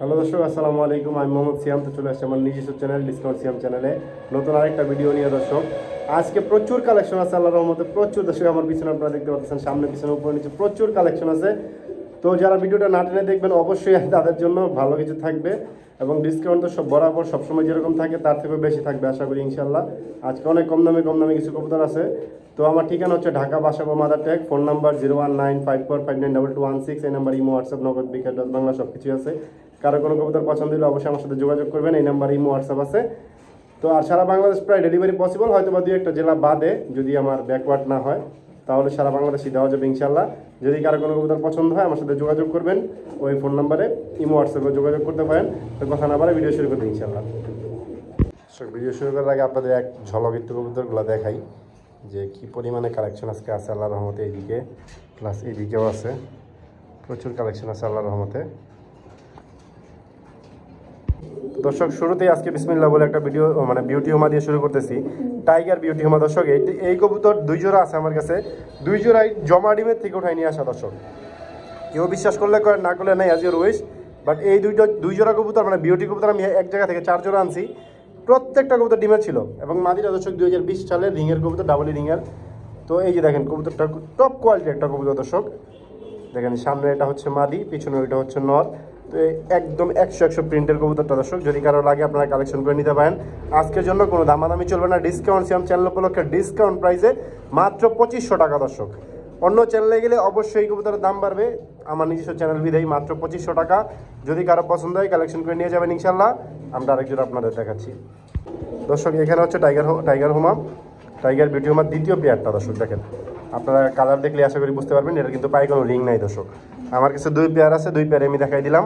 Hello দর্শক, আসসালামু আলাইকুম। আমি মোহাম্মদ সিয়াম। তো চলে আসছে আমার নিজস্ব চ্যানেল ডিসকাউন্ট সিয়াম চ্যানেলে নতুন আরেকটা ভিডিও নিয়ে। দর্শক, আজকে প্রচুর কালেকশন আছে আল্লাহর রহমতে, প্রচুর। দর্শক, আমার পিছনে আপনারা দেখতে পাচ্ছেন, সামনে পিছনে উপরে নিচে প্রচুর কালেকশন আছে। তো যারা ভিডিওটা না টেনে দেখবেন অবশ্যই তাদের জন্য ভালো কিছু থাকবে, এবং ডিসকাউন্ট তো সব বরাবর সবসময় যেরকম থাকে তার থেকেও বেশি থাকবে আশা করি ইনশাল্লাহ। আজকে অনেক কম দামে কিছু কবুতর আছে। তো আমার ঠিকানা হচ্ছে ঢাকা বাসাবো মাদার টেক। Phone number 01954592216। এই নাম্বার ইমো, হোয়াটসঅ্যাপ, নগদ, বিকাশ, বাংলা সব কিছু আছে। কারো কোনো কবুতর পছন্দ হলে অবশ্যই আমার সাথে যোগাযোগ করবেন। এই নাম্বার ইমো, হোয়াটসঅ্যাপ আছে। তো আর সারা বাংলাদেশ প্রায় ডেলিভারি পসিবল, হয়তো বা 2-1টা জেলা বাদে, যদি আমার ব্যাকওয়ার্ড না হয় তাহলে সারা বাংলাদেশই দেওয়া যাবে ইনশাল্লাহ। যদি কারো কোনো কবুতর পছন্দ হয় আমার সাথে যোগাযোগ করবেন, ওই ফোন নাম্বারে ইমো, হোয়াটসঅ্যাপে যোগাযোগ করতে পারেন। তো কথা না বলে ভিডিও শুরু করতে ইনশাল্লাহ। ভিডিও শুরু করার আগে আপনাদের এক ঝলক একটু কবুতরগুলো দেখাই যে কি পরিমাণে কালেকশন আজকে আছে আল্লাহর রহমতে। এইদিকে প্লাস এইদিকেও আছে, প্রচুর কালেকশন আছে আল্লাহর রহমতে। দর্শক, শুরুতেই আজকে বিসমিল্লাহ বলে একটা ভিডিও বিউটি হোমা দিয়ে শুরু করতেছি। টাইগার বিউটি হোমা। দর্শক, এই কবুতর 2 জোড়া আছে আমার কাছে। 2 জোড়াই জমা ডিমের থেকে উঠাই নিয়ে আসা। দর্শক, কেউ বিশ্বাস করলে করে, না করলে নাই, অ্যাজ ইউর উইশ। বাট এই 2 জোড়া কবুতর বিউটি কবুতর আমি এক জায়গা থেকে 4 জোড়া আনছি। প্রত্যেকটা কবুতর ডিমের ছিল, এবং মাদিটা দর্শক 2020 সালের রিংয়ের কবুতর, ডাবল রিংয়ের। তো এই যে দেখেন কবুতরটা টপ কোয়ালিটির একটা কবুতর। দর্শক দেখেন, সামনে এটা হচ্ছে মাদি, পিছনে ওইটা হচ্ছে নর। তো একদম 100 প্রিন্টের কবুতরটা। দর্শক, যদি কারো লাগে আপনারা কালেকশন করে নিতে পারেন। আজকের জন্য কোনো দামাদামি চলবে না, ডিসকাউন্ট সিয়াম চ্যানেল উপলক্ষে ডিসকাউন্ট প্রাইসে মাত্র 2500 টাকা। দর্শক, অন্য চ্যানেলে গেলে অবশ্যই এই কবুতরের দাম বাড়বে, আমার নিজস্ব চ্যানেল বিধায়ী মাত্র 2500 টাকা। যদি কারো পছন্দ হয় কালেকশন করে নিয়ে যাবেন ইনশাল্লাহ। আমরা আরেকজন আপনাদের দেখাচ্ছি। দর্শক, এখানে হচ্ছে টাইগার হোমা, টাইগার বিউটি হোমার দ্বিতীয় পেয়ারটা। দর্শক দেখেন, আপনারা কালার দেখলে আশা করি বুঝতে পারবেন এটা কিন্তু পায়ে কোনো রিং নাই। দর্শক, আমার কাছে 2 পেয়ার আছে, 2 পেয়ারে আমি দেখাই দিলাম।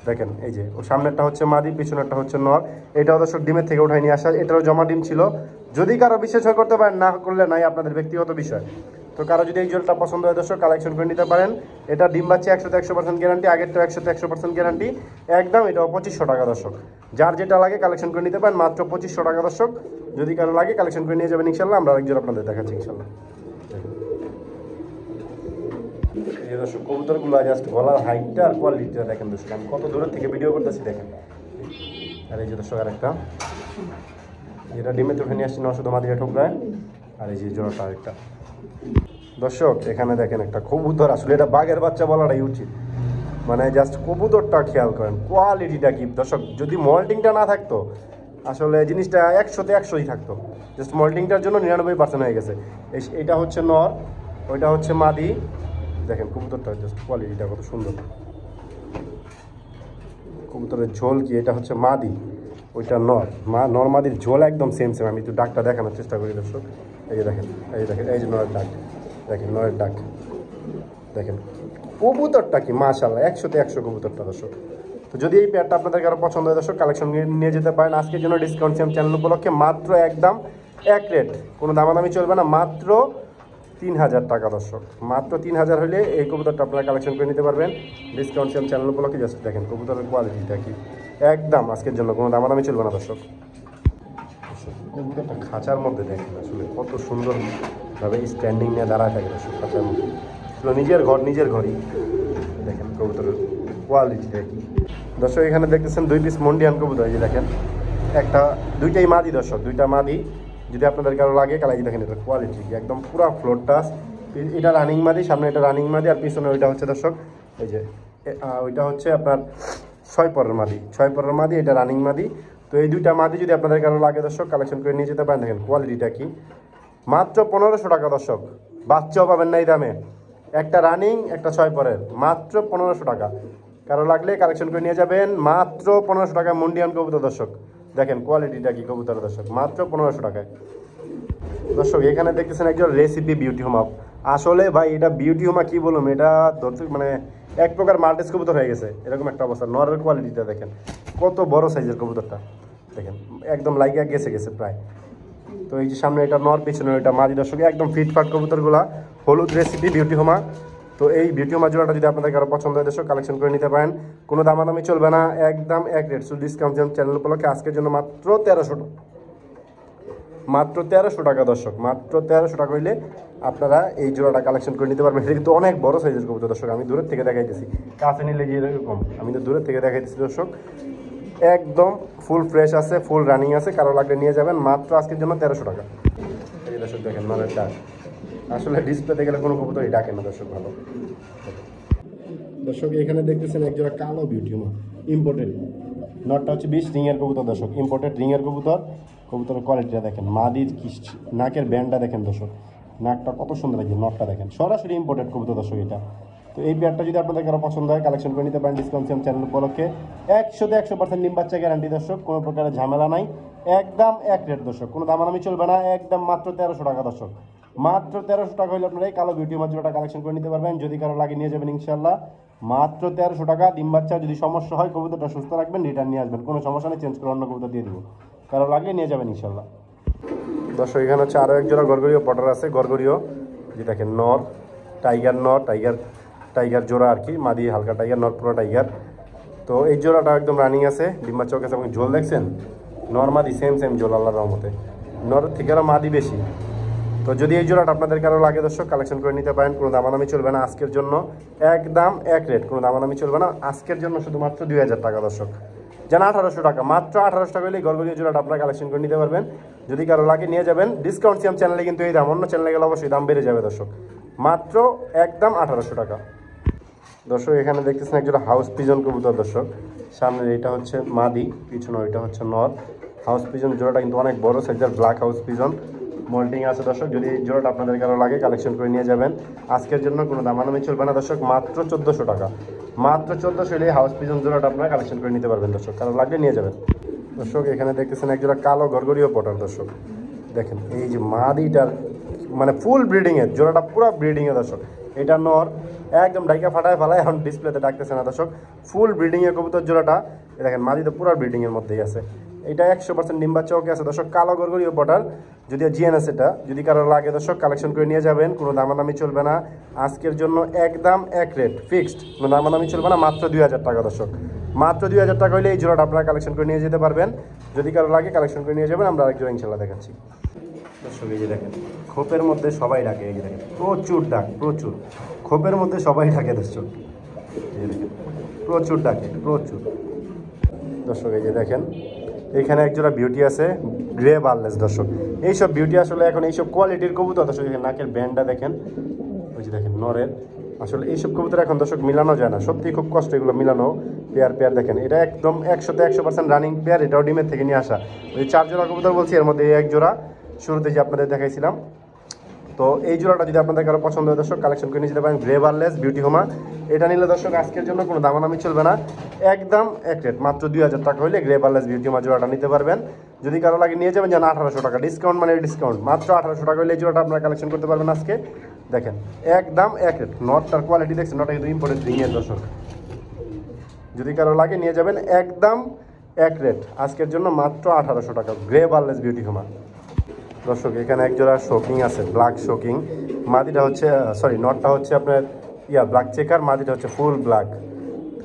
দেখেন, এই যে ওর সামনেরটা হচ্ছে মাদি, পিছনেরটা হচ্ছে নর। এটাও দর্শক ডিমের থেকে উঠাই নিয়ে আসা, এটারও জমা ডিম ছিল। যদি কারো বিশ্বাস করতে পারেন, না করলে নাই, আপনাদের ব্যক্তিগত বিষয়। তো কারো যদি এই জোড়াটা পছন্দ হয় দর্শক, কালেকশন করে নিতে পারেন। এটা ডিম বাচ্চা 100% গ্যারান্টি, আগেরটা 100% গ্যারান্টি একদম। এটাও 2500 টাকা। দর্শক, যার যেটা লাগে কালেকশন করে নিতে পারেন মাত্র 2500 টাকা। দর্শক, যদি কারো লাগে কালেকশন করে নিয়ে যাবেন ইনশাল্লাহ। আমরা আরেকজন আপনাদের দেখাচ্ছি ইনশাল্লাহ। এই দর্শক, কবুতরগুলো জাস্ট গলার হাইটটা আর কোয়ালিটিটা দেখেন। দর্শক, আমি কত দূরের থেকে ভিডিও করতেছি দেখেন। আর এই যে দর্শক আরেকটা, যেটা ডিমেতে উঠে নিয়ে আসছি 900 মাদিরা ঠোকরায়। আর এই যে জোড়াটা আরেকটা। দর্শক, এখানে দেখেন একটা কবুতর, আসলে এটা বাঘের বাচ্চা বলাটাই উচিত। জাস্ট কবুতরটা খেয়াল করেন, কোয়ালিটিটা কি। দর্শক, যদি মল্টিংটা না থাকতো আসলে জিনিসটা 100-তে 100ই থাকতো। জাস্ট মল্টিংটার জন্য 99% হয়ে গেছে। এইটা হচ্ছে নর, ওইটা হচ্ছে মাদি। দেখেন কবুতরটা জাস্ট কোয়ালিটিটা কত সুন্দর। কবুতরের ঝোল কি, এটা হচ্ছে মাদি, ওইটা নর। নর মাদির ঝোল একদম সেম। আমি একটু ডাকটা দেখানোর চেষ্টা করি। দর্শক, এই যে দেখেন, এই যে নরের ডাক দেখেন, নরের ডাক দেখেন। কবুতরটা কি মাশাআল্লাহ, 100-তে 100 কবুতরটা। দর্শক, তো যদি এই পেয়ারটা আপনাদের কারো পছন্দ হয় দর্শক, কালেকশন নিয়ে যেতে পারেন। আজকের জন্য ডিসকাউন্ট সিয়াম চ্যানেল উপলক্ষে মাত্র একদম এক রেট, কোনো দামাদামি চলবে না, মাত্র 3000 টাকা। দর্শক, মাত্র 3000 হলে এই কবুতরটা আপনারা কালেকশন করে নিতে পারবেন ডিসকাউন্ট সিয়াম চ্যানেল উপলক্ষে। জাস্ট দেখেন কবুতরের কোয়ালিটিটা কি, একদম আজকের জন্য কোনো দামাদামি চলবে না। দর্শক, কবুতরটা খাঁচার মধ্যে দেখেন, আসলে কত সুন্দরভাবে স্ট্যান্ডিং নিয়ে দাঁড়ায় থাকে। দর্শক, খাঁচার মধ্যে নিজের ঘরই দেখেন কবুতরের কোয়ালিটিটা কি। দর্শক, এখানে দেখতেছেন 2 পিস মন্ডিয়ান কবুতর। এই যে দেখেন, দুইটাই মাদি। দর্শক, 2টা মাদি। যদি আপনাদের কারো লাগে কালাকি দেখেন, এটা কোয়ালিটি কি, একদম পুরো ফ্লোর টাচ। এটা রানিং মাদি, সামনে এটা রানিং মাদি, আর পিছনে ওইটা হচ্ছে দর্শক, এই যে ওইটা হচ্ছে আপনার 6 পরের মাদি, এটা রানিং মাদি। তো এই 2টা মাদি যদি আপনাদের কারো লাগে দর্শক, কালেকশন করে নিয়ে যেতে পারেন। দেখেন কোয়ালিটিটা কি, মাত্র 1500 টাকা। দর্শক, বাচ্চাও পাবেন না এই দামে। একটা রানিং, একটা 6 পরের, মাত্র 1500 টাকা। কারো লাগলে কালেকশন করে নিয়ে যাবেন মাত্র 1500 টাকা মন্ডিয়ান কবুতর। দর্শক দেখেন কোয়ালিটিটা কি কবুতর। দর্শক, মাত্র 1500 টাকায়। দর্শক, এখানে দেখতেছেন একজন রেসিপি বিউটি হোমা। আসলে ভাই এটা বিউটি হোমা কি বলুন, এটা ধরতে এক প্রকার মাল্টিস কবুতর হয়ে গেছে, এরকম একটা অবস্থা। নরের কোয়ালিটিটা দেখেন, কত বড় সাইজের কবুতরটা দেখেন, একদম লাইগা গেছে প্রায়। তো এই যে সামনে এটা নর, পিছনে এটা মাদি। দর্শক, একদম ফিটফাট কবুতরগুলা, হলুদ রেসিপি বিউটি হোমা। তো এই বিউটি হোমা জোড়াটা যদি আপনাদের কারো পছন্দ হয় দর্শক, কালেকশন করে নিতে পারেন, কোনো দামাদামি চলবে না, একদম এক রেট। ডিসকাউন্ট চ্যানেল উপলক্ষে আজকের জন্য মাত্র 1300 টাকা। মাত্র 1300 টাকা দর্শক, মাত্র 1300 টাকা হইলে আপনারা এই জোড়াটা কালেকশন করে নিতে পারবেন। এটা কিন্তু অনেক বড় সাইজের কবুতর দর্শক, আমি দূরের থেকে দেখাইতেছি, কাছে নিলে যে এরকম, আমি তো দূরের থেকে দেখাইতেছি দর্শক। একদম ফুল ফ্রেশ আছে, ফুল রানিং আছে, কারো লাগলে নিয়ে যাবেন মাত্র আজকের জন্য 1300 টাকা। এই দর্শক দেখেন নরের ডাক, আসলে ডিসপ্লেতে গেলে কোনো কবুতরই ডাকে না দর্শক। ভালো দর্শক, এখানে দেখতেছেন একজোড়া কালো বিউটি মা, ইম্পোর্টেড। নটটা হচ্ছে 20 রিংয়ের কবুতর দর্শক, ইম্পোর্টেড রিংয়ের কবুতর। কবুতরের কোয়ালিটিটা দেখেন, মাদির নাকের ব্যান্ডটা দেখেন দর্শক, নাকটা কত সুন্দর লাগে, নটটা দেখেন, সরাসরি ইম্পোর্টেড কবুতর দর্শক এটা। তো এই পেয়ারটা যদি আপনাদের কারো পছন্দ হয় কালেকশন করে নিতে পারেন ডিসকাউন্ট চ্যানেল উপলক্ষে। 100% ডিম বাচ্চা গ্যারান্টি দর্শক, কোনো প্রকারের ঝামেলা নাই, একদম এক রেট দর্শক, কোনো দামাদামি চলবে না, একদম মাত্র 1300 টাকা দর্শক। মাত্র 1300 টাকা হলে আপনারা এই কালো বিউটি মাছটা কালেকশন করে নিতে পারবেন। যদি কারো লাগে নিয়ে যাবেন ইনশাল্লাহ, মাত্র 1300 টাকা। ডিম বাচ্চা যদি সমস্যা হয় কবুতরটা সুস্থ রাখবেন, রিটার্ন নিয়ে আসবেন, কোনো সমস্যা নেই, চেঞ্জ করে অন্য কবুতর দিয়ে দেবো, কারো লাগলে নিয়ে যাবেন ইনশাল্লাহ। দর্শক এখানে হচ্ছে আরও এক জোড়া গরগরীয় পটার আছে, গরগরীয় যে দেখেন নর, টাইগার নর, টাইগার জোড়া আর কি, মাদি হালকা টাইগার, নর পুরো টাইগার। তো এই জোড়াটা একদম রানিং আছে, ডিম বাচ্চা কাছে এবং ঝোল দেখছেন, নর মাদি সেম ঝোল আল্লাহর রহমতে, নরের থেকে আরও মাদি বেশি। তো যদি এই জোড়াটা আপনাদের কারো লাগে দর্শক কালেকশন করে নিতে পারেন, কোনো দামাদামি চলবে না আজকের জন্য, একদম এক রেট, কোনো দামাদামি চলবে না আজকের জন্য, শুধুমাত্র 2000 টাকা দর্শক, যেন 1800 টাকা, মাত্র 1800 টাকা হলেই গরগরীয় জোড়াটা আপনারা কালেকশন করে নিতে পারবেন। যদি কারো লাগে নিয়ে যাবেন, ডিসকাউন্ট সিয়াম চ্যানেলে কিন্তু এই দাম, অন্য চ্যানেলে গেলে অবশ্যই দাম বেড়ে যাবে দর্শক, মাত্র একদম 1800 টাকা। দর্শক এখানে দেখতেছেন একজোড়া হাউস পিজন কবুতর দর্শক, সামনের এটা হচ্ছে মাদি, পিছনে ওইটা হচ্ছে নর। হাউস পিজন জোড়াটা কিন্তু অনেক বড় সাইজের, ব্ল্যাক হাউস পিজন, মোল্টিং আছে দর্শক। যদি এই জোড়াটা আপনাদের কারো লাগে কালেকশন করে নিয়ে যাবেন, আজকের জন্য কোনো দামাদামি চলবে না দর্শক, মাত্র 1400 টাকা, মাত্র 1400 হলে হাউস পিজন জোড়াটা আপনারা কালেকশন করে নিতে পারবেন দর্শক, কারো লাগলে নিয়ে যাবেন। দর্শক এখানে দেখতেছেন একজোড়া কালো গরগরীয় পটার দর্শক, দেখেন এই যে মাদিটার মানে ফুল ব্রিডিংয়ের জোড়াটা, পুরো ব্রিডিংয়ে দর্শক। এটা নর একদম ডাইকা ফাটায় ফেলায়, এখন ডিসপ্লেতে ডাকতেছে না দর্শক, ফুল ব্রিডিংয়ের কবুতর জোড়াটা। দেখেন মাদি তো পুরো ব্রিডিংয়ের মধ্যেই আছে, এটা 100% ডিম বাচ্চা ওকে আছে দর্শক, কালো গরগরীয় পটার, যদি জিএনএস এটা যদি কারো লাগে দর্শক কালেকশন করে নিয়ে যাবেন, কোনো দামাদামি চলবে না আজকের জন্য, একদম এক রেট ফিক্সড, কোনো দামাদামি চলবে না, মাত্র 2000 টাকা দর্শক, মাত্র 2000 টাকা হলে এই জোড়াটা আপনারা কালেকশন করে নিয়ে যেতে পারবেন। যদি কারো লাগে কালেকশন করে নিয়ে যাবেন, আমরা আরেক জোড়া ইনশাল্লাহ দেখাচ্ছি দর্শক। এই যে দেখেন খোপের মধ্যে সবাই ডাকে, এই যে দেখেন প্রচুর ডাক, প্রচুর খোপের মধ্যে সবাই ডাকে দর্শক, এই দেখেন প্রচুর ডাকে, প্রচুর দর্শক। এই যে দেখেন এখানে একজোড়া বিউটি আছে, গ্রে বার্লেস দর্শক, এইসব বিউটি আসলে এখন এইসব কোয়ালিটির কবুতর দর্শক, এখানে নাকের ব্যান্ডটা দেখেন, ওই যে দেখেন নরের, আসলে এইসব কবুতর এখন দর্শক মিলানো যায় না, সত্যি খুব কষ্ট এগুলো মিলানো। পেয়ার দেখেন, এটা একদম 100% রানিং পেয়ার, এটাও ডিমের থেকে নিয়ে আসা। ওই 4 জোড়া কবুতর বলছি, এর মধ্যে এক জোড়া শুরুতে যে আপনাদের দেখাইছিলাম। তো এই জোড়াটা যদি আপনাদের কারো পছন্দ হয় দর্শক কালেকশন করে নিয়ে যেতে পারেন, গ্রে বার্লেস বিউটি হোমা। এটা নিলে দর্শক আজকের জন্য কোনো দামাদামি চলবে না, একদম এক রেট, মাত্র 2000 টাকা হলে গ্রে বার্লেস বিউটি হোমা জোড়াটা নিতে পারবেন। যদি কারো লাগে নিয়ে যাবেন যেন 1800 টাকা, ডিসকাউন্ট মানে ডিসকাউন্ট, মাত্র 1800 টাকা হলে এই জোড়াটা আপনারা কালেকশন করতে পারবেন আজকে। দেখেন একদম এক রেট, নটটার কোয়ালিটি দেখছেন, নটটা কিন্তু ইম্পোর্টেড রিংয়ের দর্শক, যদি কারো লাগে নিয়ে যাবেন একদম এক রেট আজকের জন্য, মাত্র 1800 টাকা, গ্রে বার্লেস বিউটি হোমা দর্শক। এখানে একজোড়া শোকিং আছে, ব্ল্যাক শোকিং, মাদিটা হচ্ছে সরি নটটা হচ্ছে আপনার ব্ল্যাক চেকার, মাদিটা হচ্ছে ফুল ব্ল্যাক।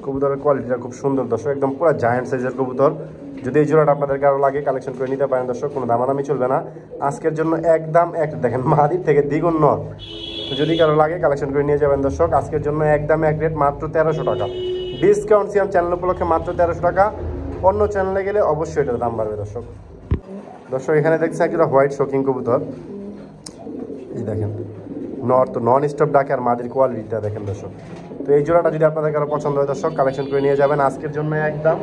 কবুতরের কোয়ালিটিটা খুব সুন্দর দর্শক, একদম পুরো জায়ান্ট সাইজের কবুতর। যদি এই জোড়াটা আপনাদের কারো লাগে কালেকশন করে নিতে পারেন দর্শক, কোনো দামাদামি চলবে না আজকের জন্য, একদম এক, দেখেন মাদির থেকে দ্বিগুণ নর। তো যদি কারো লাগে কালেকশন করে নিয়ে যাবেন দর্শক, আজকের জন্য একদম এক রেট, মাত্র 1300 টাকা, ডিসকাউন্ট সিয়াম চ্যানেল উপলক্ষে মাত্র 1300 টাকা। অন্য চ্যানেলে গেলে অবশ্যই এটার দাম বাড়বে দর্শক। দর্শক এখানে দেখছেন একটা হোয়াইট শোকিং কবুতর, এই দেখেন নন স্টপ ডাকে, আর মাদির কোয়ালিটিটা দেখেন দর্শক। তো এই জোড়াটা যদি আপনাদের কারো পছন্দ হয় দর্শক কালেকশন করে নিয়ে যাবেন আজকের জন্য, একদম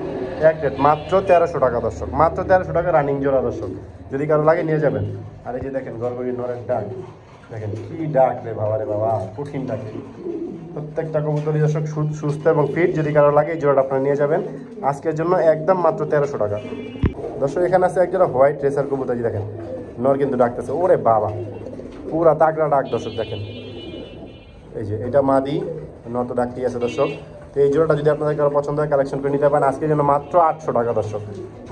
এক রেট, মাত্র 1300 টাকা দর্শক, মাত্র 1300 টাকা রানিং জোড়া দর্শক, যদি কারো লাগে নিয়ে যাবেন। আর এই যে দেখেন গরগরি নরের ডাক, দেখেন কি ডাক রে বাবা, রে বাবা কঠিন ডাকে। প্রত্যেকটা কবুতরই দর্শক সুস্থ এবং ফিট, যদি কারো লাগে এই জোড়াটা আপনারা নিয়ে যাবেন আজকের জন্য, একদম মাত্র 1300 টাকা দর্শক। এখানে আছে একজোড়া হোয়াইট রেসার কবুতর, দেখেন নর কিন্তু ডাকতেছে, ওরে বাবা পুরা তাগড়া ডাক দর্শক। দেখেন এই যে এটা মাদি, নর তো ডাকতেই আছে দর্শক। তো এই জোড়াটা যদি আপনাদের কারো পছন্দ হয় কালেকশন করে নিতে পারেন আজকের জন্য, মাত্র 800 টাকা দর্শক,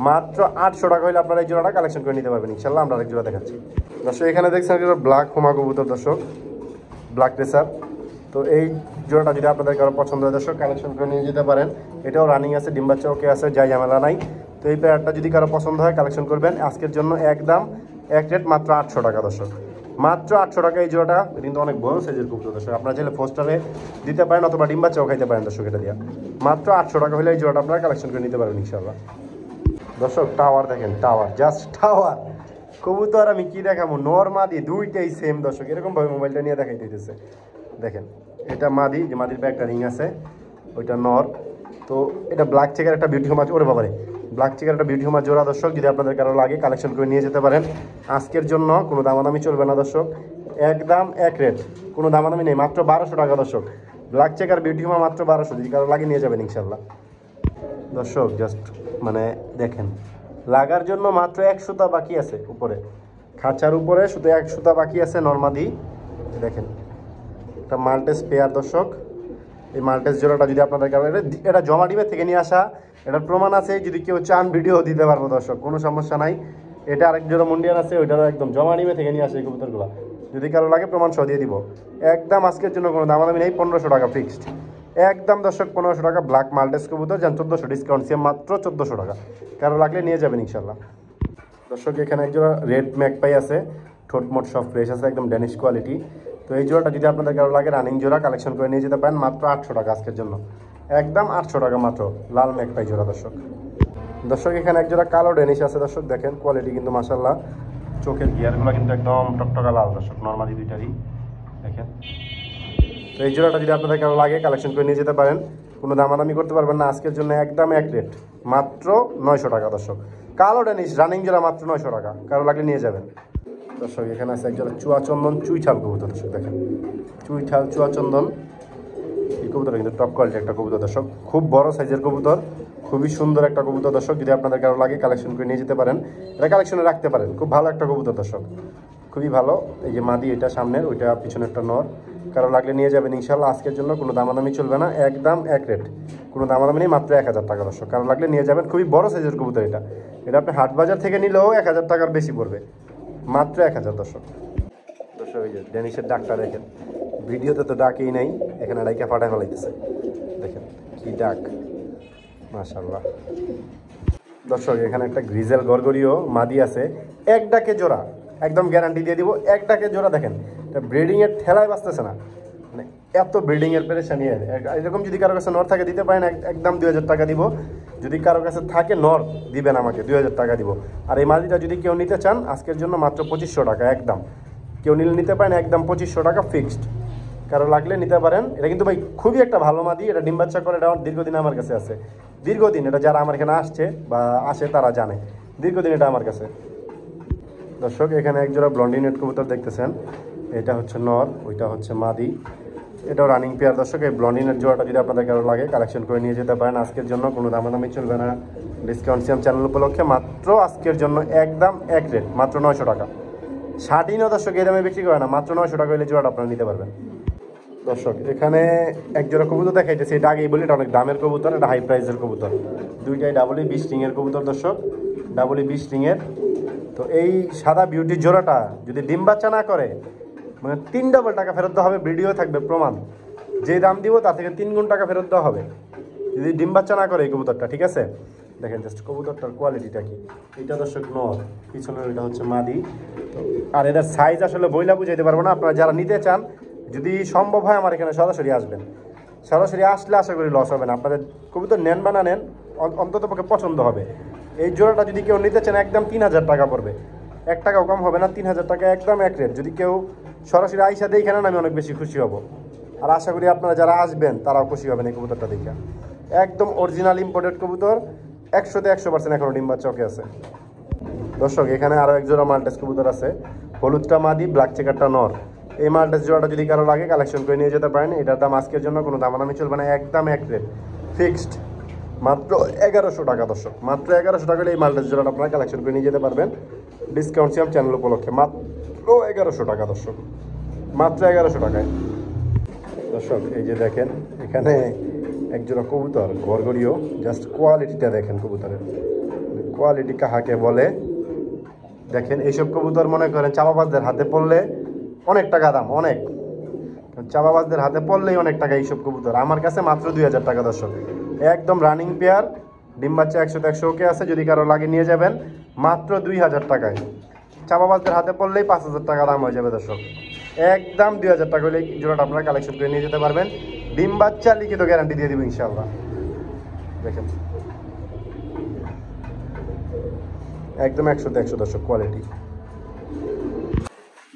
মাত্র 800 টাকা হলে আপনারা এই জোড়াটা কালেকশন করে নিতে পারবেন ইনশাল্লাহ। আমরা আরেক জোড়া দেখাচ্ছি দর্শক। এখানে দেখছেন ব্ল্যাক হোমা কবুতর দর্শক, ব্ল্যাক রেসার। তো এই জোড়াটা যদি আপনাদের কারো পছন্দ হয় দর্শক কালেকশন করে নিয়ে যেতে পারেন, এটাও রানিং আছে, ডিম বাচ্চা ওকে আছে, যাই ঝামেলা নাই। তো এই পেয়ারটা যদি কারো পছন্দ হয় কালেকশন করবেন আজকের জন্য, একদম এক রেট মাত্র 800 টাকা দর্শক, মাত্র 800 টাকা এই জোড়াটা। কিন্তু অনেক বড় সাইজের কবুতর দর্শক, আপনারা চাইলে ফোস্টারে দিতে পারেন অথবা ডিম বাচ্চাও খাইতে পারেন দর্শক। এটা দিয়া মাত্র 800 টাকা হলে এই জোড়াটা আপনারা কালেকশন করে নিতে পারবেন ইনশাআল্লাহ। দর্শক টাওয়ার দেখেন, টাওয়ার, জাস্ট টাওয়ার কবুতর। আমি কি দেখাবো, নর মাদি দুইটাই সেম দর্শক, এরকমভাবে মোবাইলটা নিয়ে দেখাই দিতেছে। দেখেন এটা মাদি, যে মাদির পা একটা রিং আছে, ওইটা নর। তো এটা ব্ল্যাক চেকের একটা বিউটি হোমা, ওরে বাবারে, ব্ল্যাক চেকের একটা বিউটি হোমা জোড়া দর্শক। যদি আপনাদের কারো লাগে কালেকশন করে নিয়ে যেতে পারেন। আজকের জন্য কোনো দামাদামি চলবে না দর্শক, একদম এক রেট, কোনো দামাদামি নেই, মাত্র 1200 টাকা দর্শক। ব্ল্যাক চেকার বিউটি হোমা মাত্র 1200, যদি কারো লাগে নিয়ে যাবেন ইনশাল্লাহ দর্শক। জাস্ট মানে দেখেন, লাগার জন্য মাত্র 1 সুতা বাকি আছে উপরে, খাঁচার উপরে শুধু 1 সুতা বাকি আছে নর্মাদি। দেখেন একটা মাল্টেস পেয়ার দর্শক। এই মাল্টেস জোড়াটা যদি আপনাদের কারণে, এটা জমা ডিমের থেকে নিয়ে আসা, এটার প্রমাণ আছে। যদি কেউ চান ভিডিও দিতে পারবো দর্শক, কোনো সমস্যা নাই। এটা আরেক জোড়া মুন্ডিয়ান আছে, ওইটারও একদম জমা ডিমে থেকে নিয়ে আসে এই কবুতরগুলো। যদি কারো লাগে প্রমাণ সহ দিয়ে দিব। একদম আজকের জন্য কোনো দামাদামি নেই, 1500 টাকা ফিক্সড একদম দর্শক, 1500 টাকা। ব্ল্যাক মাল্টেস কবুতর যান 1400 ডিসকাউন্ট, সে মাত্র 1400 টাকা। কারো লাগলে নিয়ে যাবেন ইনশাল্লাহ দর্শক। এখানে একজোড়া রেড ম্যাকপাই আছে, ঠোঁটমোট সব ফ্রেশ আছে, একদম ড্যানিশ কোয়ালিটি। তো এই জোড়াটা যদি আপনাদের কারো লাগে রানিং জোড়া কালেকশন করে নিয়ে যেতে পারেন মাত্র 800 টাকা আজকের জন্য, একদম 800 টাকা মাত্র। লাল ম্যাকপাই জোড়া দর্শক। দর্শক এখানে একজোড়া কালো ড্যানিশ আছে দর্শক, দেখেন কোয়ালিটি কিন্তু মাশাআল্লাহ। চোখের গিয়ারগুলো কিন্তু একদম টকটকা লাল দর্শক, নর্মালি দুইটারই দেখেন। তো এই জোড়াটা যদি আপনাদের কারো লাগে কালেকশন করে নিয়ে যেতে পারেন, কোনো দামাদামি করতে পারবেন না আজকের জন্য, একদম এক রেট মাত্র 900 টাকা দর্শক। কালো ড্যানিশ রানিং জোড়া মাত্র 900 টাকা, কারো লাগলে নিয়ে যাবেন দর্শক। এখানে আছে একজোড়া চুয়া চন্দন চুইঠাল কবুতর দর্শক, দেখেন চুইঠাল চুয়া চন্দন। এই কবুতর কিন্তু টপ কোয়ালিটি একটা কবুতর দর্শক, খুব বড় সাইজের কবুতর, খুবই সুন্দর একটা কবুতর দর্শক। যদি আপনাদের কারো লাগে কালেকশন করে নিয়ে যেতে পারেন, এটা কালেকশনে রাখতে পারেন, খুব ভালো একটা কবুতর দর্শক, খুবই ভালো। এই যে মাদি, এটা সামনের, ওইটা পিছনে একটা নর। কারো লাগলে নিয়ে যাবেন ইনশাল্লাহ। আজকের জন্য কোনো দামাদামি চলবে না, একদম এক রেট, কোনো দামাদামি নেই, মাত্র 1000 টাকা দর্শক। কারো লাগলে নিয়ে যাবেন, খুবই বড় সাইজের কবুতর এটা। এটা আপনি হাট বাজার থেকে নিলেও 1000 টাকার বেশি পড়বে, মাত্র 1000 দর্শক। দর্শক এই যে ড্যানিশের ডাকটা দেখেন, ভিডিওতে তো ডাকেই নাই, এখানে ডাইকা ফাটায় ফেলাইতেছে, দেখেন কি ডাক, মাশাআল্লাহ দর্শক। এখানে একটা গ্রিজেল গরগরিও মাদি আছে, এক ডাকে জোড়া, একদম গ্যারান্টি দিয়ে দিব, এক ডাকে জোড়া। দেখেন এটা ব্রিডিংয়ের ঠেলায় বাঁচতেছে না, মানে এত ব্রিডিংয়ের পেরেশানি। এরকম যদি কারো কাছে নর থাকে দিতে পারেন, একদম 2000 টাকা দিব। যদি কারো কাছে থাকে নর দিবেন আমাকে, 2000 টাকা দিব। আর এই মাদিটা যদি কেউ নিতে চান আজকের জন্য মাত্র 2500 টাকা একদম। কেউ নিলে নিতে পারেন, একদম 2500 টাকা ফিক্সড, কারো লাগলে নিতে পারেন। এটা কিন্তু ভাই খুবই একটা ভালো মাদি, এটা ডিম বাচ্চা করে, এটা দীর্ঘদিন আমার কাছে আছে, দীর্ঘদিন। এটা যারা আমার এখানে আসছে বা আসে তারা জানে, দীর্ঘদিন এটা আমার কাছে দর্শক। এখানে একজোড়া ব্লন্ডিনেট কবুতর দেখতেছেন, এটা হচ্ছে নর, ওইটা হচ্ছে মাদি, এটাও রানিং পেয়ার দর্শক। এই ব্লন্ডিনেট জোড়াটা যদি আপনাদের কারো লাগে কালেকশন করে নিয়ে যেতে পারেন আজকের জন্য, কোনো দামাদামি চলবে না, ডিসকাউন্ট সিয়াম চ্যানেল উপলক্ষে মাত্র আজকের জন্য একদম এক রেট, মাত্র 900 টাকা। শার্টিনও দর্শক এই দামে বিক্রি করে না, মাত্র 900 টাকা হলে জোড়াটা আপনারা নিতে পারবেন দর্শক। এখানে একজোড়া কবুতর দেখাইতেছে, এটা আগেই বলি এটা অনেক দামের কবুতর, এটা হাই প্রাইসের কবুতর। দুইটাই ডাবলি 20 রিংয়ের কবুতর দর্শক, ডাবলি 20 রিংয়ের। তো এই সাদা বিউটি জোড়াটা যদি ডিম বাচ্চা না করে, মানে 3 ডাবল টাকা ফেরত দেওয়া হবে, ভিডিও থাকবে প্রমাণ। যে দাম দিব তার থেকে 3 গুণ টাকা ফেরত দেওয়া হবে যদি ডিম বাচ্চা না করে এই কবুতরটা, ঠিক আছে? দেখেন জাস্ট কবুতরটার কোয়ালিটিটা কি। এটা দর্শক নর, পিছনের এটা হচ্ছে মাদি। তো আর এদের সাইজ আসলে বইলা বুঝাইতে পারবো না, আপনারা যারা নিতে চান যদি সম্ভব হয় আমার এখানে সরাসরি আসবেন, সরাসরি আসলে আশা করি লস হবে না। আপনাদের কবুতর নেন বা না নেন অন্তত পক্ষে পছন্দ হবে। এই জোড়াটা যদি কেউ নিতে চান একদম 3000 টাকা পড়বে, 1 টাকাও কম হবে না, 3000 টাকা একদম এক রেট। যদি কেউ সরাসরি আইসা দেখে নেন আমি অনেক বেশি খুশি হব, আর আশা করি আপনারা যারা আসবেন তারাও খুশি হবেন এই কবুতরটা দেখে। একদম অরিজিনাল ইম্পোর্টেড কবুতর, 100তে 100% এখনও ডিম্বা চকে আছে দর্শক। এখানে আরও এক জোড়া মাল্টেস কবুতর আছে, হলুদটা মাদি, ব্ল্যাক চেকারটা নর। এই মাল্টেস জোড়াটা যদি কারো লাগে কালেকশন করে নিয়ে যেতে পারেন। এটার দাম আজকের জন্য কোনো দামাদামি চলবে না, একদম এক রেট ফিক্সড, মাত্র 1100 টাকা দর্শক। মাত্র 1100 টাকা এই মাল্টেস জোড়াটা আপনারা কালেকশন করে নিয়ে যেতে পারবেন ডিসকাউন্ট সিয়াম চ্যানেল উপলক্ষে, মাত্র 1100 টাকা দর্শক, মাত্র 1100 টাকায় দর্শক। এই যে দেখেন এখানে একজোড়া কবুতর গড়গড়িও, জাস্ট কোয়ালিটিটা দেখেন কবুতরের কোয়ালিটি কাহাকে বলে। দেখেন এইসব কবুতর মনে করেন চাপাবাজদের হাতে পড়লে অনেক টাকা দাম, অনেক চাপাবাজদের হাতে পড়লেই অনেক টাকা এইসব কবুতর। আমার কাছে মাত্র 2000 টাকা দর্শক, একদম রানিং পেয়ার, ডিম বাচ্চা 100-100 ওকে আছে। যদি কারো লাগে নিয়ে যাবেন মাত্র 2000 টাকায়, চাপাবাজদের হাতে পড়লেই 5,000 টাকা দাম হয়ে যাবে দর্শক। একদম 2,000 টাকা হলে জোড়াটা আপনারা কালেকশন করে নিয়ে যেতে পারবেন। ডিম বাচ্চা লিখিত গ্যারান্টি দিয়ে দেবো ইনশাল্লাহ। দেখেন একদম 100-100 দর্শক কোয়ালিটি।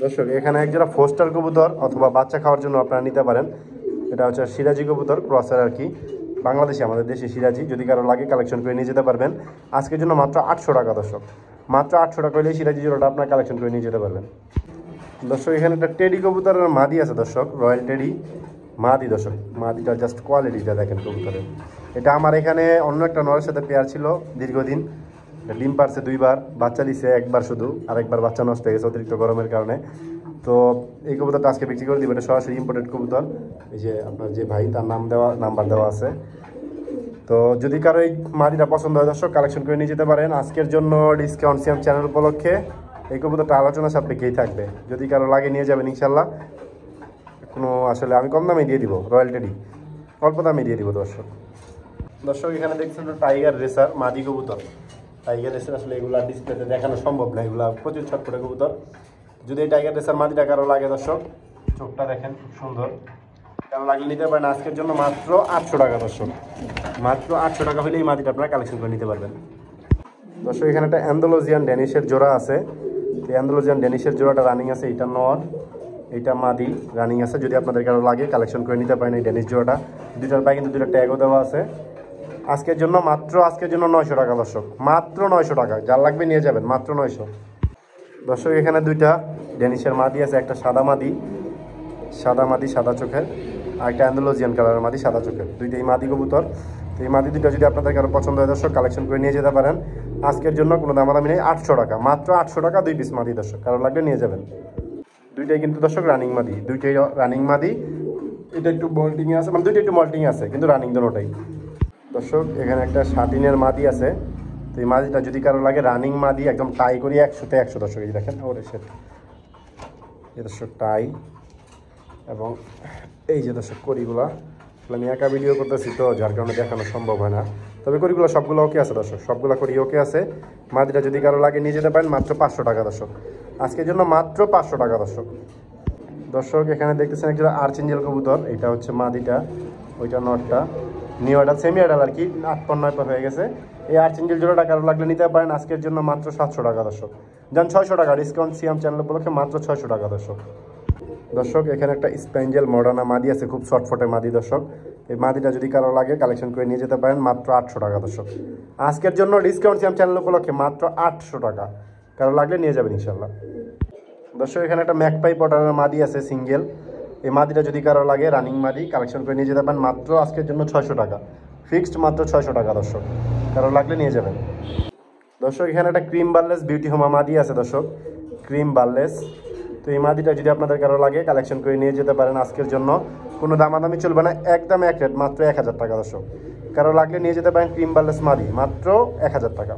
দর্শক এখানে এক জোড়া ফোস্টার কবুতর অথবা বাচ্চা খাওয়ার জন্য আপনারা নিতে পারেন। এটা হচ্ছে সিরাজি কবুতর ক্রসার আর কি, বাংলাদেশে আমাদের দেশে সিরাজি। যদি কারো লাগে কালেকশন করে নিয়ে যেতে পারবেন আজকের জন্য মাত্র 800 টাকা দর্শক। মাত্র 800 টাকা হলেই সিরাজি জোড়াটা আপনার কালেকশন করে নিয়ে যেতে পারবেন। দর্শক এখানে একটা টেডি কবুতরের মাদি আছে দর্শক, রয়্যাল টেডি মাদি দর্শক। মাদিটা জাস্ট কোয়ালিটিটা দেখেন কবুতরের। এটা আমার এখানে অন্য একটা নরের সাথে পেয়ার ছিল দীর্ঘদিন। ডিম পারছে 2বার, বাচ্চা দিছে 1বার শুধু, আর 1বার বাচ্চা নষ্ট হয়ে গেছে অতিরিক্ত গরমের কারণে। তো এই কবুতরটা আজকে বিক্রি করে দিব। এটা সরাসরি ইম্পোর্টেড কবুতর। এই যে আপনার যে ভাই তার নাম্বার দেওয়া আছে। তো যদি কারো এই মাদিটা পছন্দ হয় দর্শক কালেকশন করে নিয়ে যেতে পারেন। আজকের জন্য ডিসকাউন্ট সিএম চ্যানেল উপলক্ষে এই কবুতরটা আলোচনা সাপেক্ষেই থাকবে। যদি কারো লাগে নিয়ে যাবেন ইনশাল্লাহ। কোনো আসলে আমি কম দামে দিয়ে দিব, রয়্যাল টেডি অল্প দামে দিয়ে দিব দর্শক। দর্শক এখানে দেখছেন টাইগার রেসার মাদি কবুতর। টাইগার রেসার আসলে এগুলো ডিসপ্লেতে দেখানো সম্ভব না, এগুলো প্রচুর ছটপটে কবুতর। যদি এই টাইগার রেসার মাদিটা কারো লাগে দর্শক, চোখটা দেখেন খুব সুন্দর, কারো লাগলে নিতে পারেন আজকের জন্য মাত্র 800 টাকা দর্শক। মাত্র 800 টাকা হলে এই মাদিটা আপনারা কালেকশন করে নিতে পারবেন দর্শক। এখানে একটা অ্যান্ডালুজিয়ান ড্যানিশের জোড়া আছে। এই অ্যান্ডালুজিয়ান ড্যানিশের জোড়াটা রানিং আছে। এটা নর, এইটা মাদি রানিং আছে। যদি আপনাদের কারো লাগে কালেকশন করে নিতে পারেন এই ড্যানিশ জোড়াটা। দুইটার পায়ে কিন্তু দুইটা ট্যাগও দেওয়া আছে। আজকের জন্য 900 টাকা দর্শক, মাত্র 900 টাকা। যার লাগবে নিয়ে যাবেন মাত্র 900 দর্শক। এখানে দুইটা ড্যানিশের মাদি আছে, একটা সাদা মাদি সাদা চোখের, আর একটা অ্যান্ডালুজিয়ান কালারের মাদি সাদা চোখের। দুইটাই মাদি কবুতর। তো এই মাদি দুটো যদি আপনাদের কারো পছন্দ হয় দর্শক কালেকশন করে নিয়ে যেতে পারেন। আজকের জন্য কোনো দামাদামি নেই, 800 টাকা, মাত্র 800 টাকা 2 পিস মাদি দর্শক। কারো লাগলে নিয়ে যাবেন। দুইটাই কিন্তু দর্শক রানিং মাদি, দুইটাই রানিং মাদি। এটা একটু মল্টিংয়ে আছে, মানে দুইটা একটু মল্টিংয়ে আছে কিন্তু রানিং দুটোটাই দর্শক। এখানে একটা শাটিনের মাদি আছে। তো এই মাদিটা যদি কারো লাগে রানিং মাদি একদম টাই করি 100-তে 100 দর্শক। এই দেখেন ওরে সেট এই দর্শক টাই, এবং এই যে দর্শক করিগুলা আমি একা ভিডিও করতেছি তো যার কারণে দেখানো সম্ভব হয় না। তবে করিগুলো সবগুলো ওকে আছে দর্শক, সবগুলো করি ওকে আছে। মাদিটা যদি কারো লাগে নিয়ে যেতে পারেন মাত্র 500 টাকা দর্শক। আজকের জন্য মাত্র 500 টাকা দর্শক। দর্শক এখানে দেখতেছেন একজন আর্চেঞ্জেল কবুতর। এটা হচ্ছে মাদিটা, ওইটা নটটা। নিউ অ্যাডাল সেমি অ্যাডাল আর কি, 8-9 হয়ে গেছে। এই আর্চেঞ্জেল জোড়াটা কারো লাগলে নিতে পারেন আজকের জন্য মাত্র 700 টাকা দর্শক। যান 600 টাকা ডিসকাউন্ট সিএম চ্যানেল উপলক্ষে মাত্র 600 টাকা দর্শক। দর্শক এখানে একটা স্প্যাঞ্জেল মডার্না মাদি আছে, খুব শর্টফটে মাদি দর্শক। এই মাদিটা যদি কারো লাগে কালেকশন করে নিয়ে যেতে পারেন মাত্র 800 টাকা দর্শক। আজকের জন্য ডিসকাউন্ট সিএম চ্যানেল উপলক্ষে মাত্র 800 টাকা। কারো লাগলে নিয়ে যাবেন ইনশাল্লাহ দর্শক। এখানে একটা ম্যাকপাই পটারের মাদি আছে সিঙ্গেল। এই মাদিটা যদি কারো লাগে রানিং মাদি কালেকশন করে নিয়ে যেতে পারেন মাত্র আজকের জন্য 600 টাকা, ফিক্সড মাত্র 600 টাকা দর্শক। কারো লাগলে নিয়ে যাবেন দর্শক। এখানে একটা ক্রিম বার্লেস বিউটি হোমা মাদি আছে দর্শক, ক্রিম বার্লেস। তো এই মাদিটা যদি আপনাদের কারো লাগে কালেকশন করে নিয়ে যেতে পারেন আজকের জন্য। কোনো দামাদামি চলবে না, একদম এক রেট, মাত্র 1000 টাকা দর্শক। কারো লাগলে নিয়ে যেতে পারেন ক্রিম বার্লেস মাদি, মাত্র 1000 টাকা,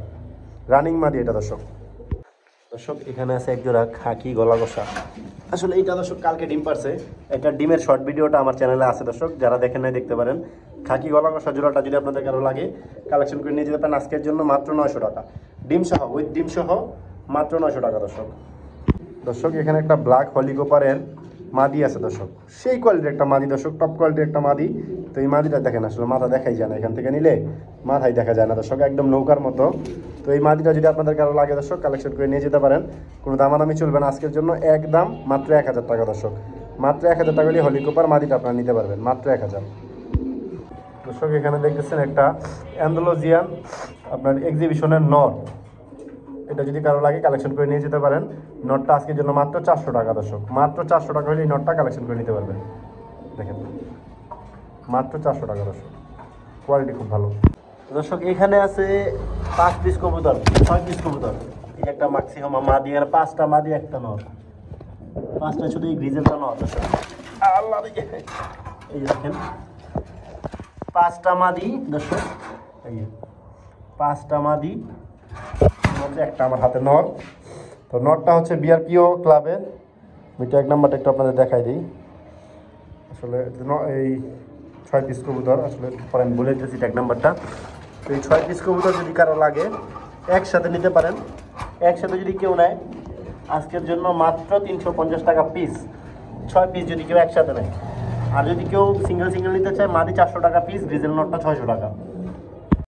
রানিং মাদি এটা দর্শক। দর্শক এখানে আছে একজোড়া খাকি গলা কষা। আসলে এইটা দর্শক কালকে ডিম পারছে। একটা ডিমের শর্ট ভিডিওটা আমার চ্যানেলে আছে দর্শক, যারা দেখেন নাই দেখতে পারেন। খাকি গলা কষা জোড়াটা যদি আপনাদের কারো লাগে কালেকশন করে নিয়ে যেতে পারেন আজকের জন্য মাত্র 900 টাকা, ডিম সহ, উইথ ডিম সহ মাত্র 900 টাকা দর্শক। দর্শক এখানে একটা ব্ল্যাক হলিকপারের মাদি আছে দর্শক, সেই কোয়ালিটির একটা মাদি দর্শক, টপ কোয়ালিটির একটা মাদি। তো এই মাদিটা দেখেন আসলে মাথা দেখাই যায় না, এখান থেকে নিলে মাথায় দেখা যায় না দর্শক, একদম নৌকার মতো। তো এই মাদিটা যদি আপনাদের কারো লাগে দর্শক কালেকশন করে নিয়ে যেতে পারেন। কোনো দামাদামি চলবে না আজকের জন্য, একদম মাত্র 1000 টাকা দর্শক। মাত্র 1000 টাকা হলে হলিকপার মাদিটা আপনারা নিতে পারবেন, মাত্র 1000 দর্শক। এখানে দেখতেছেন একটা অ্যান্ডালুজিয়ান আপনার এক্সিবিশনের নর। এটা যদি কারো লাগে কালেকশন করে নিয়ে যেতে পারেন। নটটা আজকের জন্য মাত্র 400 টাকা দর্শক, মাত্র 400 টাকা হলে এই নটটা কালেকশন করে নিতে পারবেন। দেখেন মাত্র 400 টাকা দর্শক, কোয়ালিটি খুব ভালো দর্শক। এখানে আছে 5 পিস কবুতর, 6 পিস কবুতর। এই একটা ম্যাক্সিমাম মাদি, আর 5টা মাদি একটা নর, 5টা শুধু এই গ্রিজেলটা নর দর্শক। আল্লাহ এই দেখেন 5টা মাদি দর্শক, এই 5টা মাদি, একটা আমার হাতে নর। তো নটটা হচ্ছে বিআরপিও ক্লাবের, ওইটা 1 নাম্বারটা একটু আপনাদের দেখাই দিই। আসলে এই 6 পিস কবুতর, আসলে পরে আমি বলে দিতেছি 1 নাম্বারটা। তো এই 6 পিস কবুতর যদি কারো লাগে একসাথে নিতে পারেন। একসাথে যদি কেউ নেয় আজকের জন্য মাত্র 350 টাকা পিস, 6 পিস যদি কেউ একসাথে নেয়। আর যদি কেউ সিঙ্গেল সিঙ্গেল নিতে চায় মাদি 400 টাকা পিস, ডিজেল নটটা 600 টাকা।